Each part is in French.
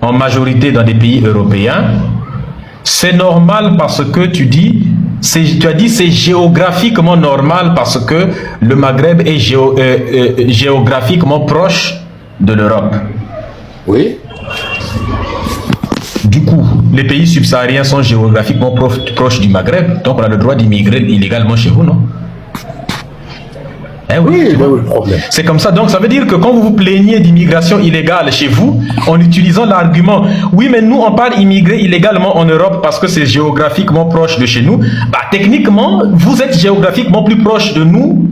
en majorité dans des pays européens, c'est normal parce que tu as dit c'est géographiquement normal parce que le Maghreb est géographiquement proche de l'Europe. Oui. Du coup, les pays subsahariens sont géographiquement proches du Maghreb, donc on a le droit d'immigrer illégalement chez vous, non? Eh oui, c'est comme ça. Donc ça veut dire que quand vous vous plaignez d'immigration illégale chez vous, en utilisant l'argument, oui mais nous on parle immigrer illégalement en Europe parce que c'est géographiquement proche de chez nous, bah techniquement vous êtes géographiquement plus proche de nous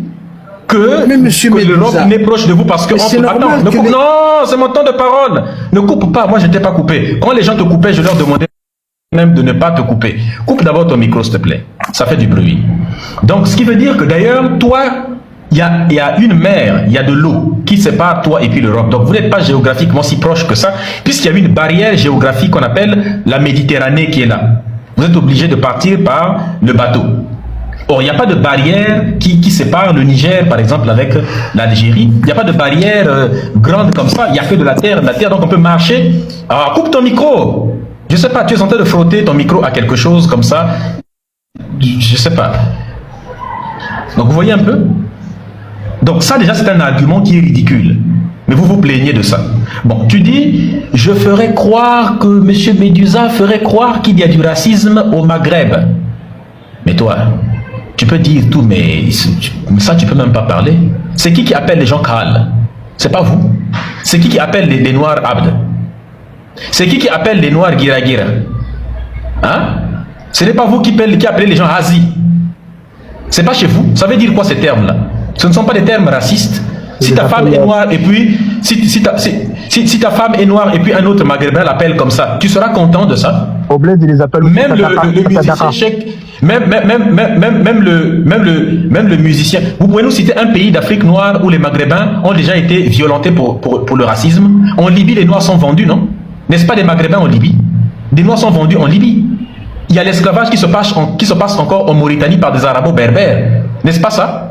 que l'Europe n'est proche de vous parce que... Non, c'est mon temps de parole. Ne coupe pas, moi je ne t'ai pas coupé. Quand les gens te coupaient, je leur demandais même de ne pas te couper. Coupe d'abord ton micro s'il te plaît, ça fait du bruit. Donc ce qui veut dire que d'ailleurs, toi... Il y a une mer, il y a de l'eau qui sépare toi et puis l'Europe. Donc vous n'êtes pas géographiquement si proche que ça, puisqu'il y a une barrière géographique qu'on appelle la Méditerranée qui est là. Vous êtes obligé de partir par le bateau. Or, il n'y a pas de barrière qui sépare le Niger, par exemple, avec l'Algérie. Il n'y a pas de barrière grande comme ça. Il n'y a que de la terre, donc on peut marcher. Alors, coupe ton micro. Je ne sais pas, tu es en train de frotter ton micro à quelque chose comme ça. Je ne sais pas. Donc, vous voyez un peu? Donc ça déjà c'est un argument qui est ridicule. Mais vous vous plaignez de ça. Bon, tu dis, je ferais croire que M. Médusa ferait croire qu'il y a du racisme au Maghreb. Mais toi, tu peux dire tout, mais ça tu peux même pas parler. C'est qui appelle les gens Kral? C'est pas vous. C'est qui appelle les Noirs Abd? C'est qui appelle les Noirs Gira Gira? Hein? Ce n'est pas vous qui appelez les gens Hazi. C'est pas chez vous. Ça veut dire quoi ces termes-là? Ce ne sont pas des termes racistes. Si ta femme est noire et puis si ta femme est noire et puis un autre maghrébin l'appelle comme ça, tu seras content de ça? Au bled, ils les appellent même le musicien chèque, même le musicien. Vous pouvez nous citer un pays d'Afrique noire où les maghrébins ont déjà été violentés pour le racisme? En Libye, les noirs sont vendus, non? N'est-ce pas des maghrébins en Libye? Des noirs sont vendus en Libye. Il y a l'esclavage qui se passe encore en Mauritanie par des arabo-berbères. N'est-ce pas ça?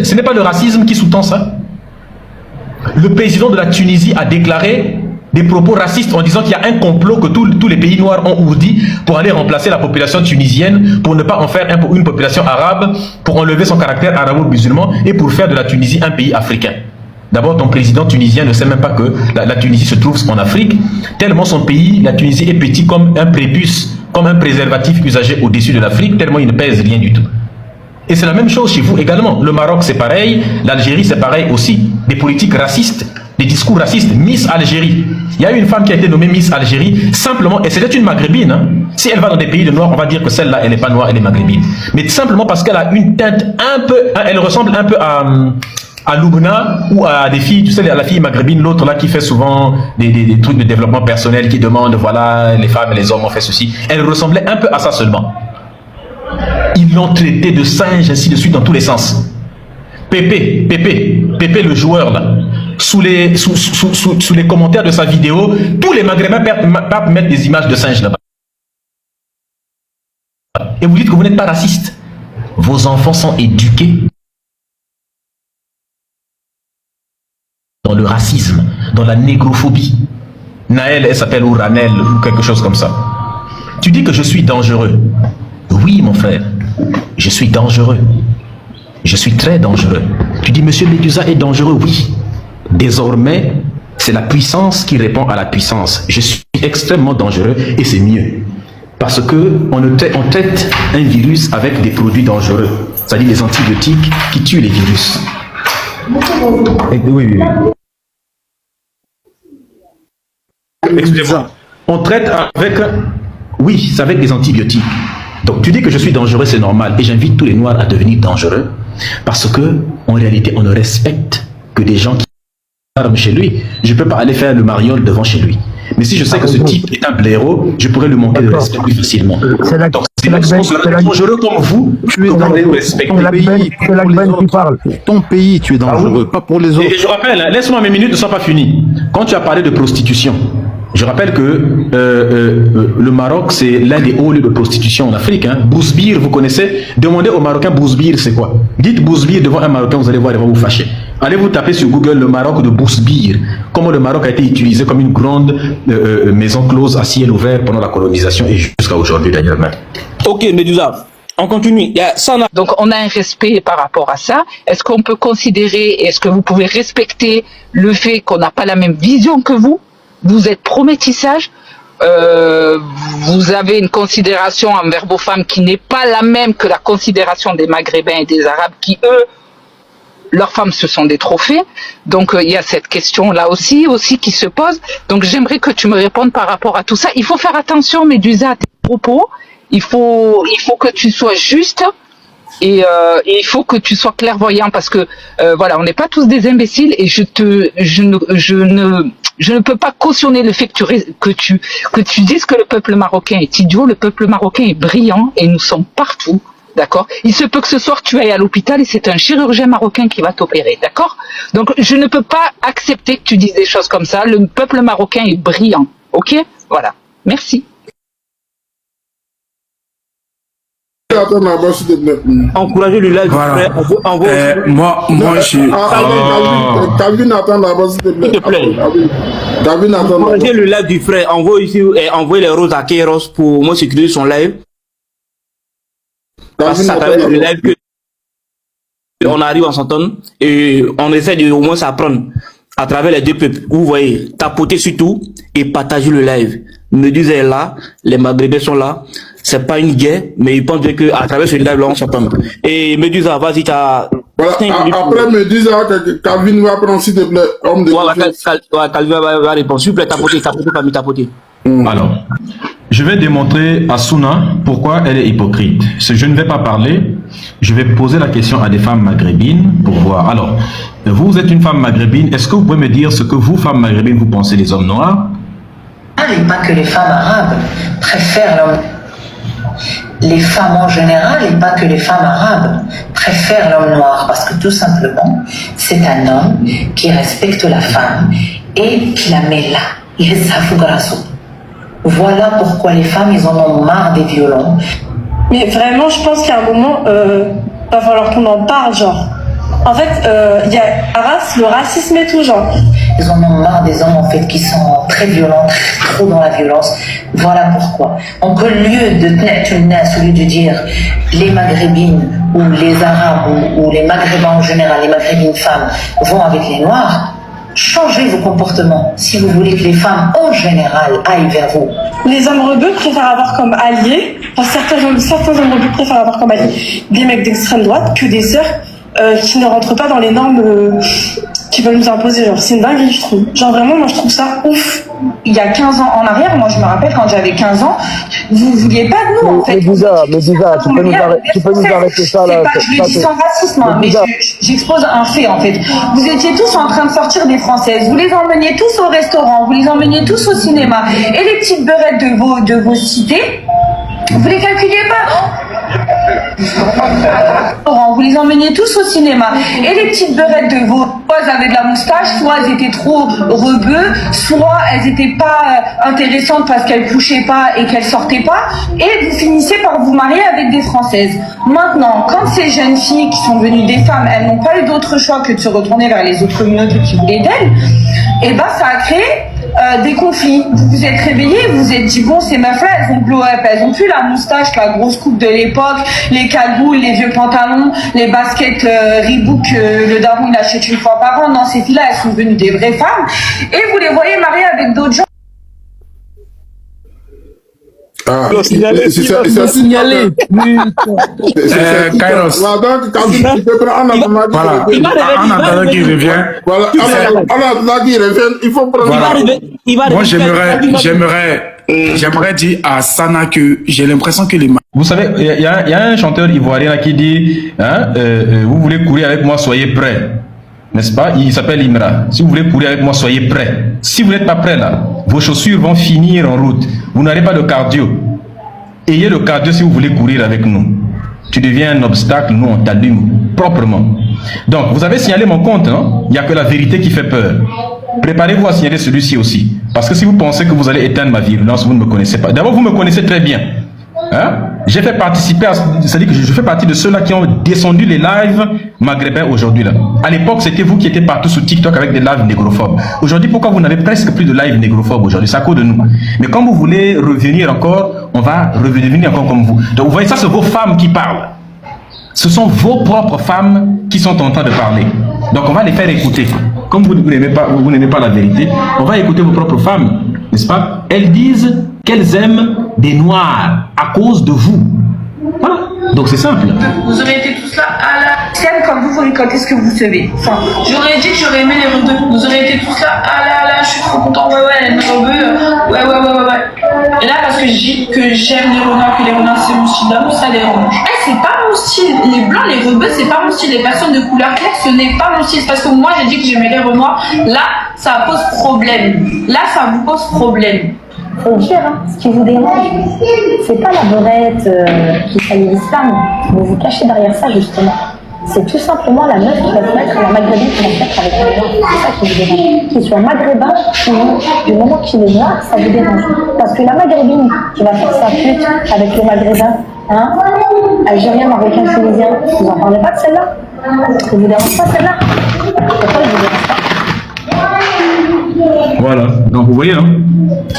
Ce n'est pas le racisme qui sous-tend ça? Le président de la Tunisie a déclaré des propos racistes en disant qu'il y a un complot que tous les pays noirs ont ourdi pour aller remplacer la population tunisienne, pour ne pas en faire une population arabe, pour enlever son caractère arabo-musulman et pour faire de la Tunisie un pays africain. D'abord, ton président tunisien ne sait même pas que la Tunisie se trouve en Afrique, tellement son pays, la Tunisie, est petit comme un prépuce, comme un préservatif usagé au-dessus de l'Afrique, tellement il ne pèse rien du tout. Et c'est la même chose chez vous également. Le Maroc c'est pareil, l'Algérie c'est pareil aussi. Des politiques racistes, des discours racistes. Miss Algérie. Il y a eu une femme qui a été nommée Miss Algérie, simplement, et c'était une maghrébine. Hein. Si elle va dans des pays de noirs, on va dire que celle-là, elle n'est pas noire, elle est maghrébine. Mais simplement parce qu'elle a une teinte un peu, elle ressemble un peu à Loubna ou à des filles, tu sais, à la fille maghrébine, l'autre là qui fait souvent des trucs de développement personnel, qui demande, voilà, les femmes et les hommes ont fait ceci. Elle ressemblait un peu à ça seulement. Ils l'ont traité de singe, ainsi de suite, dans tous les sens. Pépé, le joueur là, sous les commentaires de sa vidéo, tous les maghrébins mettent des images de singes là-bas. Et vous dites que vous n'êtes pas raciste. Vos enfants sont éduqués dans le racisme, dans la négrophobie. Naël, elle s'appelle ou Ranel ou quelque chose comme ça. Tu dis que je suis dangereux. Oui, mon frère, je suis dangereux. Je suis très dangereux. Tu dis, monsieur Médusa est dangereux, oui. Désormais, c'est la puissance qui répond à la puissance. Je suis extrêmement dangereux et c'est mieux. Parce qu'on traite un virus avec des produits dangereux. C'est-à-dire les antibiotiques qui tuent les virus. Oui. Excusez-moi. On traite avec... Oui, c'est avec des antibiotiques. Donc tu dis que je suis dangereux, c'est normal. Et j'invite tous les noirs à devenir dangereux. Parce que, en réalité, on ne respecte que des gens qui arment chez lui. Je ne peux pas aller faire le mariole devant chez lui. Mais si je sais que ce type est un blaireau, je pourrais lui manquer de respect plus facilement. Donc c'est dangereux comme vous, tu es dangereux. Respecter ton pays, tu es dangereux, pas pour les autres. Et je rappelle, laisse-moi mes minutes ne sont pas finies. Quand tu as parlé de prostitution, je rappelle que le Maroc, c'est l'un des hauts lieux de prostitution en Afrique. Hein. Bouzbir, vous connaissez? Demandez aux Marocains, Bouzbir, c'est quoi? Dites Bouzbir devant un Marocain, vous allez voir, il va vous fâcher. Allez vous taper sur Google le Maroc de Bousbir. Comment le Maroc a été utilisé comme une grande maison close à ciel ouvert pendant la colonisation et jusqu'à aujourd'hui d'ailleurs même. Ok, Medusa. On continue. Donc on a un respect par rapport à ça. Est-ce qu'on peut considérer, est-ce que vous pouvez respecter le fait qu'on n'a pas la même vision que vous? Vous êtes pro-métissage, vous avez une considération envers vos femmes qui n'est pas la même que la considération des Maghrébins et des Arabes qui, eux, leurs femmes, ce sont des trophées. Donc il y a cette question-là aussi qui se pose. Donc j'aimerais que tu me répondes par rapport à tout ça. Il faut faire attention, Médusa, à tes propos. Il faut que tu sois juste et il faut que tu sois clairvoyant parce que voilà, on n'est pas tous des imbéciles et je ne peux pas cautionner le fait que tu dises que le peuple marocain est idiot. Le peuple marocain est brillant et nous sommes partout, d'accord? Il se peut que ce soir tu ailles à l'hôpital et c'est un chirurgien marocain qui va t'opérer, d'accord? Donc je ne peux pas accepter que tu dises des choses comme ça. Le peuple marocain est brillant, ok? Voilà, merci. Encouragez le live. Voilà. Moi, je... T'as vu Nathan là-bas, s'il te plaît? S'il te plaît. T'as vu Nathan là-bas? Encouragez le live du frère. Envoyez les roses à Kairos pour moi sécuriser son live. Parce que ça permet le live que on arrive en s'entendre et on essaie de au moins s'apprendre à travers les deux peuples. Vous voyez, tapoter sur tout et partager le live. Medusa est là, les Maghrébins sont là. C'est pas une guerre, mais ils pensent bien que à travers ce live-là, on s'entend. Et Medusa, vas-y, t'as... Voilà, après Medusa, Calvin va prendre, s'il te plaît, homme de... Calvin va répondre. S'il te plaît, tapoter. Alors, je vais démontrer à Souna pourquoi elle est hypocrite. Je ne vais pas parler, je vais poser la question à des femmes maghrébines pour voir. Alors, vous êtes une femme maghrébine, est-ce que vous pouvez me dire ce que vous, femmes maghrébines, vous pensez des hommes noirs? Et pas que les femmes arabes préfèrent l'homme. Les femmes en général, et pas que les femmes arabes, préfèrent l'homme noir parce que tout simplement, c'est un homme qui respecte la femme et qui la met là. Voilà pourquoi les femmes, ils en ont marre des violons. Mais vraiment, je pense qu'à un moment, va falloir qu'on en parle, genre. En fait, il y a le racisme et tout, genre. Ils en ont marre des hommes, en fait, qui sont très violents, trop dans la violence. Voilà pourquoi. Donc, au lieu de au lieu de dire les maghrébines ou les arabes ou les maghrébins en général, les maghrébines femmes vont avec les noirs, changez vos comportements si vous voulez que les femmes en général aillent vers vous. Les hommes rebeux préfèrent avoir comme alliés, certains hommes rebeux préfèrent avoir comme alliés des mecs d'extrême droite que des sœurs qui ne rentrent pas dans les normes qui veulent nous imposer. Genre, c'est une dinguerie, je trouve. Genre, vraiment, moi, je trouve ça ouf. Il y a 15 ans en arrière, moi, je me rappelle quand j'avais 15 ans, vous vouliez pas de nous, en fait. Medusa, tu peux nous arrêter ça, là. Je le dis sans racisme, hein, mais j'expose un fait, en fait. Vous étiez tous en train de sortir des Françaises. Vous les emmeniez tous au restaurant, vous les emmeniez tous au cinéma. Et les petites beurettes de vos cités, vous les calculiez pas. Vous les emmeniez tous au cinéma. Et les petites beurettes de vos... Soit elles avaient de la moustache, soit elles étaient trop rebeux, soit elles n'étaient pas intéressantes parce qu'elles couchaient pas et qu'elles sortaient pas. Et vous finissez par vous marier avec des Françaises. Maintenant, quand ces jeunes filles qui sont devenues des femmes, elles n'ont pas eu d'autre choix que de se retourner vers les autres communautés qui voulaient d'elles, et ben ça a créé des conflits. Vous vous êtes réveillés, vous vous êtes dit bon, ces meufs-là, elles vont blow up, elles ont plus la moustache, la grosse coupe de l'époque, les cagoules, les vieux pantalons, les baskets Reebok, le daron il achète une fois par an. Non, ces filles-là, elles sont devenues des vraies femmes et vous les voyez mariées avec d'autres gens. Ah, c'est signalé. Kairos. Voilà, en attendant qu'il revienne. Voilà, en attendant qu'il revienne, il faut prendre... Moi, j'aimerais dire à Sana que j'ai l'impression que les... Vous savez, il y a un chanteur ivoirien là qui dit hein, vous voulez courir avec moi, soyez prêts. N'est-ce pas? Il s'appelle Imra. Si vous voulez courir avec moi, soyez prêts. Si vous n'êtes pas prêts là, vos chaussures vont finir en route. Vous n'aurez pas de cardio. Ayez le cardio si vous voulez courir avec nous. Tu deviens un obstacle, nous on t'allume proprement. Donc, vous avez signalé mon compte, non? Il n'y a que la vérité qui fait peur. Préparez-vous à signaler celui-ci aussi. Parce que si vous pensez que vous allez éteindre ma virulence, vous ne me connaissez pas. D'abord, vous me connaissez très bien. Hein? j'ai fait participer, c'est-à-dire que je fais partie de ceux-là qui ont descendu les lives maghrébins aujourd'hui. À l'époque, c'était vous qui étiez partout sur TikTok avec des lives négrophobes. Aujourd'hui, pourquoi vous n'avez presque plus de lives négrophobes aujourd'hui? C'est à cause de nous. Mais quand vous voulez revenir encore, on va revenir encore comme vous. Donc vous voyez, ça c'est vos femmes qui parlent. Ce sont vos propres femmes qui sont en train de parler. Donc on va les faire écouter. Comme vous n'aimez pas la vérité, on va écouter vos propres femmes, n'est-ce pas? Elles disent qu'elles aiment des noirs à cause de vous. Voilà. Donc c'est simple. Vous aurez été tous là à la scène quand vous récoltez ce que vous semez. Enfin, j'aurais dit que j'aurais aimé les rebeux. Vous aurez été tous là, ah là, je suis trop content, ouais, les rebeux, ouais. Et là, parce que j'aime les renards, que les renards c'est mon style d'amour, ça les range. C'est pas mon style. Les blancs, les rebeux, c'est pas mon style. Les personnes de couleur claire, ce n'est pas mon style. C'est parce que moi, j'ai dit que j'aimais les renards. Là, ça pose problème. Là, ça vous pose problème. Faut le dire, hein, ce qui vous dérange, c'est pas la beurette qui salit l'islam, vous vous cachez derrière ça justement. C'est tout simplement la meuf qui va se mettre, la maghrébine qui va se mettre avec les noirs. C'est ça qui vous dérange. Qu'il soit maghrébin ou du moment qu'il est noir, ça vous dérange. Parce que la maghrébine qui va faire sa pute avec le maghrébin, hein, algérien, marocain, tunisien, vous en parlez pas de celle-là? Ça vous dérange pas celle-là? Pourquoi il vous dérange pas? Voilà, donc vous voyez, hein,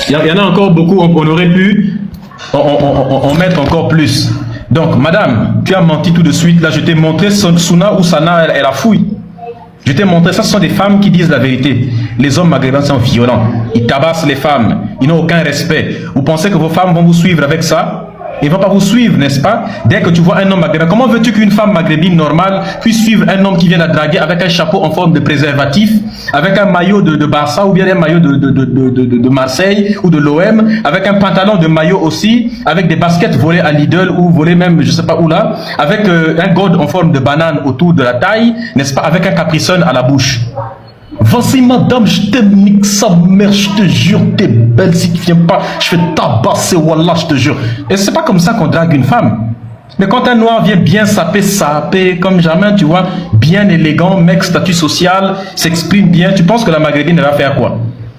il y en a encore beaucoup, on aurait pu en mettre encore plus. Donc, madame, tu as menti tout de suite, là je t'ai montré Souna ou Sana, elle a fouille. Je t'ai montré, ça ce sont des femmes qui disent la vérité. Les hommes maghrébins sont violents, ils tabassent les femmes, ils n'ont aucun respect. Vous pensez que vos femmes vont vous suivre avec ça? Ils ne vont pas vous suivre, n'est-ce pas? Dès que tu vois un homme maghrébin, comment veux-tu qu'une femme maghrébine normale puisse suivre un homme qui vient la draguer avec un chapeau en forme de préservatif, avec un maillot de Barça ou bien un maillot de Marseille ou de l'OM, avec un pantalon de maillot aussi, avec des baskets volées à Lidl ou volées même je ne sais pas où là, avec un god en forme de banane autour de la taille, n'est-ce pas? Avec un capricone à la bouche. Vas-y madame, je t'aime, nique sa mère, je te jure, t'es belle, si tu viens pas, je vais tabasser, wallah, je te jure. Et c'est pas comme ça qu'on drague une femme. Mais quand un noir vient bien saper, comme jamais, tu vois, bien élégant, mec, statut social, s'exprime bien, tu penses que la maghrébine va faire quoi?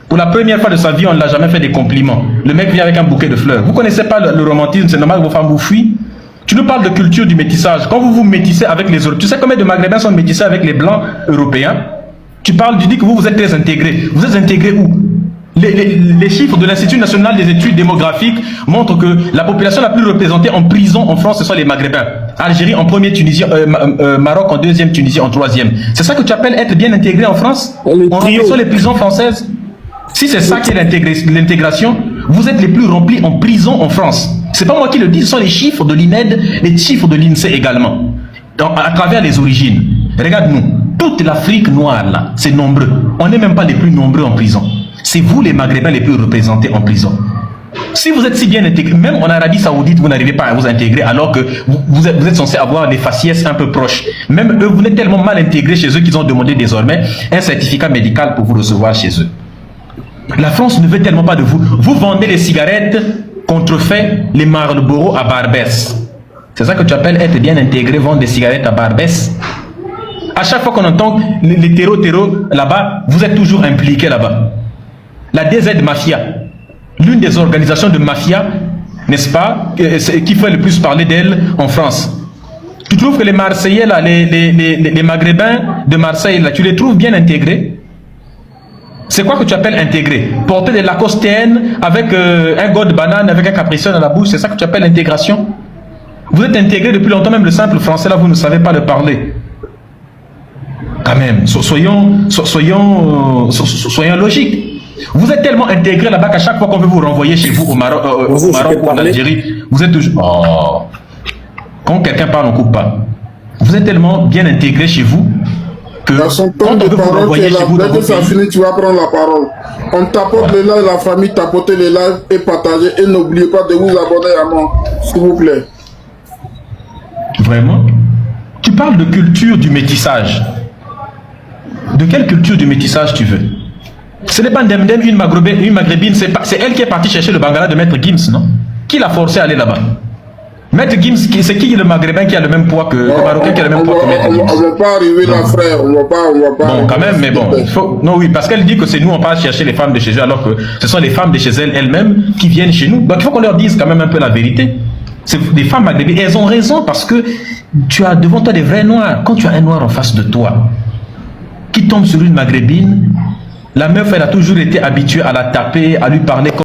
Pour la première fois de sa vie, on ne l'a jamais fait des compliments. Le mec vient avec un bouquet de fleurs. Vous connaissez pas le romantisme, c'est normal que vos femmes vous fuient. Tu nous parles de culture du métissage. Quand vous vous métissez avec les autres, tu sais combien de maghrébins sont métissés avec les blancs européens? Tu dis que vous êtes très intégrés. Vous êtes intégrés où? Les chiffres de l'Institut national des études démographiques montrent que la population la plus représentée en prison en France, ce sont les Maghrébins. Algérie en premier, Tunisie, Maroc en deuxième, Tunisie en troisième. C'est ça que tu appelles être bien intégré en France? On remplit sur les prisons françaises? Si c'est ça qui est l'intégration, vous êtes les plus remplis en prison en France. C'est pas moi qui le dis, ce sont les chiffres de l'INED, les chiffres de l'INSEE également. À travers les origines. Regarde-nous. Toute l'Afrique noire, là, c'est nombreux. On n'est même pas les plus nombreux en prison. C'est vous, les Maghrébins, les plus représentés en prison. Si vous êtes si bien intégrés, même en Arabie Saoudite, vous n'arrivez pas à vous intégrer alors que vous êtes censé avoir des faciès un peu proches. Même eux, vous êtes tellement mal intégrés chez eux qu'ils ont demandé désormais un certificat médical pour vous recevoir chez eux. La France ne veut tellement pas de vous. Vous vendez les cigarettes contrefaites, les Marlboro à Barbès. C'est ça que tu appelles être bien intégré, vendre des cigarettes à Barbès? À chaque fois qu'on entend les terreaux là-bas, vous êtes toujours impliqués là-bas. La DZ Mafia, l'une des organisations de mafia, n'est-ce pas, qui fait le plus parler d'elle en France. Tu trouves que les Marseillais, là, les Maghrébins de Marseille, là, tu les trouves bien intégrés? C'est quoi que tu appelles intégré? Porter des lacostéennes avec un god de banane, avec un capricone à la bouche, c'est ça que tu appelles intégration? Vous êtes intégré depuis longtemps, même le simple français, là, vous ne savez pas le parler. Quand même, soyons logiques. Vous êtes tellement intégré là-bas qu'à chaque fois qu'on veut vous renvoyer chez vous au Maroc ou en Algérie, vous êtes toujours... Oh. Quand quelqu'un parle, on ne coupe pas. Vous êtes tellement bien intégré chez vous que dans son temps quand de on veut vous renvoyer chez vous... Dès que ça finit, tu vas prendre la parole. On tapote les lives, la famille, tapotez les lives et partagez. Et n'oubliez pas de vous abonner à moi, s'il vous plaît. Vraiment? Tu parles de culture du métissage. De quelle culture du métissage tu veux? Ce n'est pas Ndemdem, une maghrébine, c'est elle qui est partie chercher le Bangala de Maître Gims, non? Qui l'a forcé à aller là-bas? Maître Gims, c'est qui le maghrébin qui a le même poids que le marocain qui a le même poids que Maître Gims? On ne va pas arriver là, frère, on va pas. Bon, quand même, mais bon, il faut... Non, oui, parce qu'elle dit que c'est nous, on part chercher les femmes de chez eux, alors que ce sont les femmes de chez elles elles-mêmes qui viennent chez nous. Donc il faut qu'on leur dise quand même un peu la vérité. C'est des femmes maghrébines. Et elles ont raison parce que tu as devant toi des vrais noirs. Quand tu as un noir en face de toi qui tombe sur une maghrébine, la meuf, elle a toujours été habituée à la taper, à lui parler comme